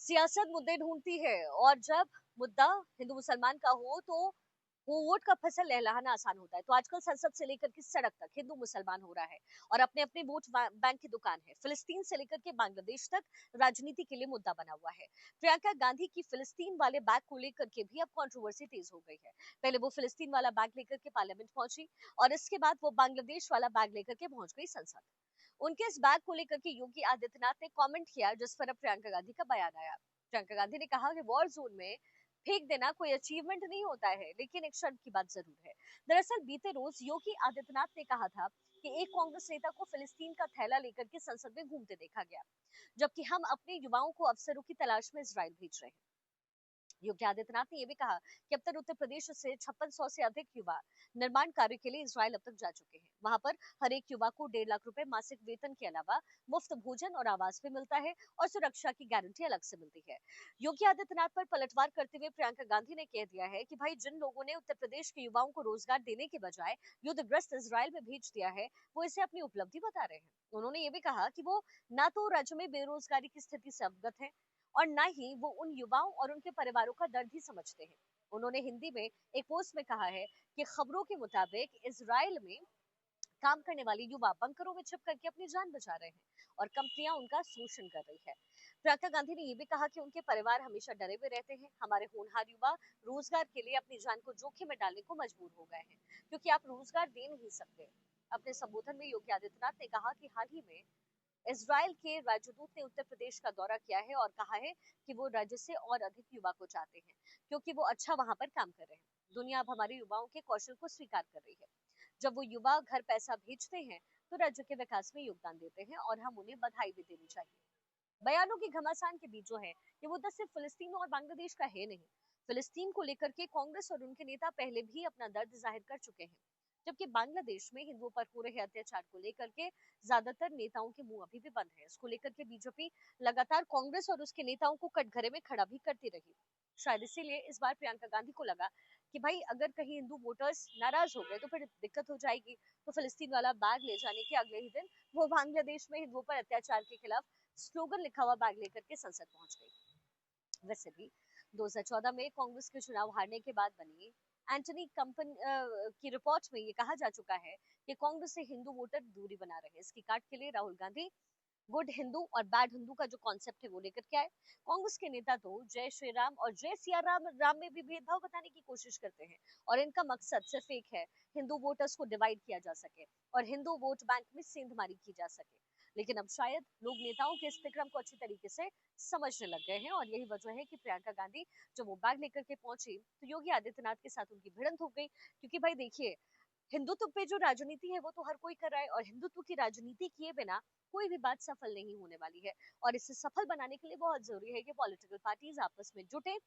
सियासत मुद्दे ढूंढती है और जब मुद्दा हिंदू मुसलमान का हो तो वो वोट का फसल लहलहाना आसान होता है। तो आजकल संसद से लेकर के सड़क तक हिंदू मुसलमान हो रहा है और अपने अपने वोट बैंक की दुकान है। फिलिस्तीन से लेकर के बांग्लादेश तक राजनीति के लिए मुद्दा बना हुआ है। प्रियंका गांधी की फिलिस्तीन वाले बैग को लेकर के भी अब कंट्रोवर्सी तेज हो गई है। पहले वो फिलिस्तीन वाला बैग लेकर के पार्लियामेंट पहुंची और इसके बाद वो बांग्लादेश वाला बैग लेकर के पहुंच गई संसद। उनके इस बैग को लेकर के योगी आदित्यनाथ ने कमेंट किया, जिस पर अब प्रियंका गांधी का बयान आया। प्रियंका गांधी ने कहा कि वॉर जोन में फेंक देना कोई अचीवमेंट नहीं होता है, लेकिन एक शर्त की बात जरूर है। दरअसल बीते रोज योगी आदित्यनाथ ने कहा था कि एक कांग्रेस नेता को फिलिस्तीन का थैला लेकर के संसद में घूमते देखा गया, जबकि हम अपने युवाओं को अवसरों की तलाश में इजराइल भेज रहे हैं। योगी आदित्यनाथ ने यह भी कहा कि अब तक उत्तर प्रदेश से 5600 से अधिक युवा निर्माण कार्य के लिए इजराइल अब तक जा चुके हैं। वहां पर हर एक युवा को 1.5 लाख रुपए मासिक वेतन के अलावा मुफ्त भोजन और आवास भी मिलता है और सुरक्षा की गारंटी अलग से मिलती है। योगी आदित्यनाथ पर पलटवार करते हुए प्रियंका गांधी ने कह दिया है कि भाई, जिन लोगों ने उत्तर प्रदेश के युवाओं को रोजगार देने के बजाय युद्धग्रस्त इजराइल में भेज दिया है, वो इसे अपनी उपलब्धि बता रहे हैं। उन्होंने ये भी कहा कि वो ना तो राज्य में बेरोजगारी की स्थिति से अवगत है और ना ही वो उन युवाओं और उनके परिवारों का दर्द ही समझते हैं। उन्होंने हिंदी में एक पोस्ट में कहा है कि खबरों के मुताबिक इजराइल में काम करने वाले युवा बंकरों में छिप करके अपनी जान बचा रहे हैं और कंपनियां उनका शोषण कर रही है। प्रियंका गांधी ने यह भी कहा कि उनके परिवार हमेशा डरे हुए रहते हैं। हमारे होनहार युवा रोजगार के लिए अपनी जान को जोखिम में डालने को मजबूर हो गए हैं, क्योंकि आप रोजगार दे नहीं सकते। अपने संबोधन में योगी आदित्यनाथ ने कहा कि हाल ही में इजराइल के राजदूत ने उत्तर प्रदेश का दौरा किया है और कहा है कि वो राज्य से और अधिक युवा को चाहते हैं, क्योंकि वो अच्छा वहां पर काम कर रहे हैं। दुनिया अब हमारे युवाओं के कौशल को स्वीकार कर रही है। जब वो युवा घर पैसा भेजते हैं तो राज्य के विकास में योगदान देते हैं और हम उन्हें बधाई भी देनी चाहिए। बयानों की घमासान के बीच जो है, ये मुद्दा सिर्फ फिलिस्तीन और बांग्लादेश का है नहीं। फिलिस्तीन को लेकर के कांग्रेस और उनके नेता पहले भी अपना दर्द जाहिर कर चुके हैं, जबकि बांग्लादेश में हिंदुओं पर हो रहे अत्याचार को लेकर के ज्यादातर नेताओं के मुंह अभी भी बंद है। इसको लेकर के बीजेपी लगातार कांग्रेस और उसके नेताओं को कटघरे में खड़ा भी करती रही। शायद इसीलिए इस बार प्रियंका गांधी को लगा कि भाई, अगर कहीं हिंदू वोटर्स नाराज हो गए तो फिर दिक्कत हो जाएगी। तो फिलिस्तीन वाला बैग ले जाने के अगले ही दिन वो बांग्लादेश में हिंदुओं पर अत्याचार के खिलाफ स्लोगन लिखा हुआ बैग लेकर के संसद पहुंच गई। वैसे भी 2014 में कांग्रेस के चुनाव हारने के बाद बनी एंटनी कंपन की रिपोर्ट में ये कहा जा चुका है कि कांग्रेस से हिंदू वोटर दूरी बना रहे। इसकी काट के लिए राहुल गांधी गुड हिंदू और बैड हिंदू का जो कॉन्सेप्ट है वो लेकर के आए। कांग्रेस के नेता तो जय श्री राम और जय सिया राम राम में भी भेदभाव बताने की कोशिश करते हैं और इनका मकसद सिर्फ एक है, हिंदू वोटर्स को डिवाइड किया जा सके और हिंदू वोट बैंक में सेंधमारी की जा सके। लेकिन अब शायद लोग नेताओं के इस विक्रम को अच्छी तरीके से समझने लग गए हैं और यही वजह है कि प्रियंका गांधी जब वो बैग लेकर के पहुंची तो योगी आदित्यनाथ के साथ उनकी भिड़ंत हो गई। क्योंकि भाई देखिए, हिंदुत्व पे जो राजनीति है वो तो हर कोई कर रहा है और हिंदुत्व की राजनीति किए बिना कोई भी बात सफल नहीं होने वाली है। और इसे सफल बनाने के लिए बहुत जरूरी है कि पॉलिटिकल पार्टीज आपस में जुटे,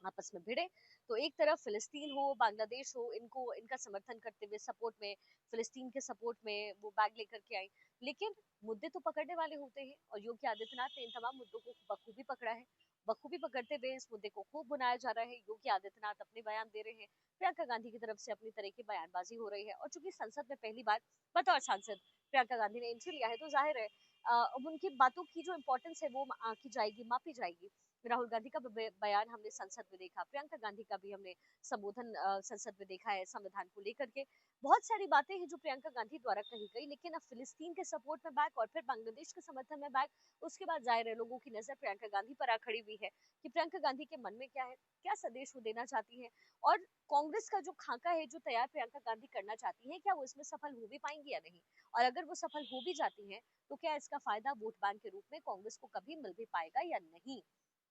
आपस में भिड़े। तो एक तरफ फिलिस्तीन हो, बांग्लादेश हो, इनको इनका समर्थन करते हुए सपोर्ट में, फिलिस्तीन के सपोर्ट में वो बैग लेकर के आई। लेकिन मुद्दे तो पकड़ने वाले होते हैं और योगी आदित्यनाथ ने इन तमाम मुद्दों को बखूबी पकड़ा है। बखूबी पकड़ते हुए इस मुद्दे को खूब बुनाया जा रहा है। योगी आदित्यनाथ अपने बयान दे रहे हैं, प्रियंका गांधी की तरफ से अपनी तरह की बयानबाजी हो रही है। और चूंकि संसद में पहली बार बतौर सांसद प्रियंका गांधी ने एंट्री लिया है तो जाहिर है अब उनकी बातों की जो इम्पोर्टेंस है वो आंकी जाएगी, मापी जाएगी। राहुल गांधी का बयान हमने संसद में देखा, प्रियंका गांधी का भी हमने संबोधन संसद में देखा है संविधान को लेकर के। बहुत सारी बातें हैं जो प्रियंका गांधी द्वारा कही गई, लेकिन अब फिलिस्तीन के सपोर्ट में बैक और फिर बांग्लादेश के समर्थन में बैक, उसके बाद जाहिर है लोगों की नजर प्रियंका गांधी पर आ खड़ी हुई है कि प्रियंका गांधी के मन में क्या है, क्या संदेश वो देना चाहती है और कांग्रेस का जो खाका है जो तैयार प्रियंका गांधी करना चाहती है, क्या वो इसमें सफल हो भी पाएंगी या नहीं। और अगर वो सफल हो भी जाती है तो क्या इसका फायदा वोट बैंक के रूप में कांग्रेस को कभी मिल भी पाएगा या नहीं।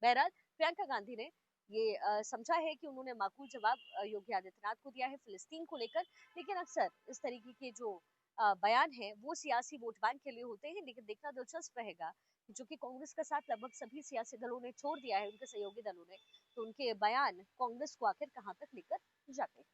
बहरहाल प्रियंका गांधी ने ये समझा है कि उन्होंने माकूल जवाब योगी आदित्यनाथ को दिया है फिलिस्तीन को लेकर। लेकिन अक्सर इस तरीके के जो बयान है वो सियासी वोट बैंक के लिए होते हैं। लेकिन देखना दिलचस्प रहेगा कि जो कि कांग्रेस का साथ लगभग सभी सियासी दलों ने छोड़ दिया है, उनके सहयोगी दलों ने, तो उनके बयान कांग्रेस को आखिर कहां तक लेकर जाते हैं।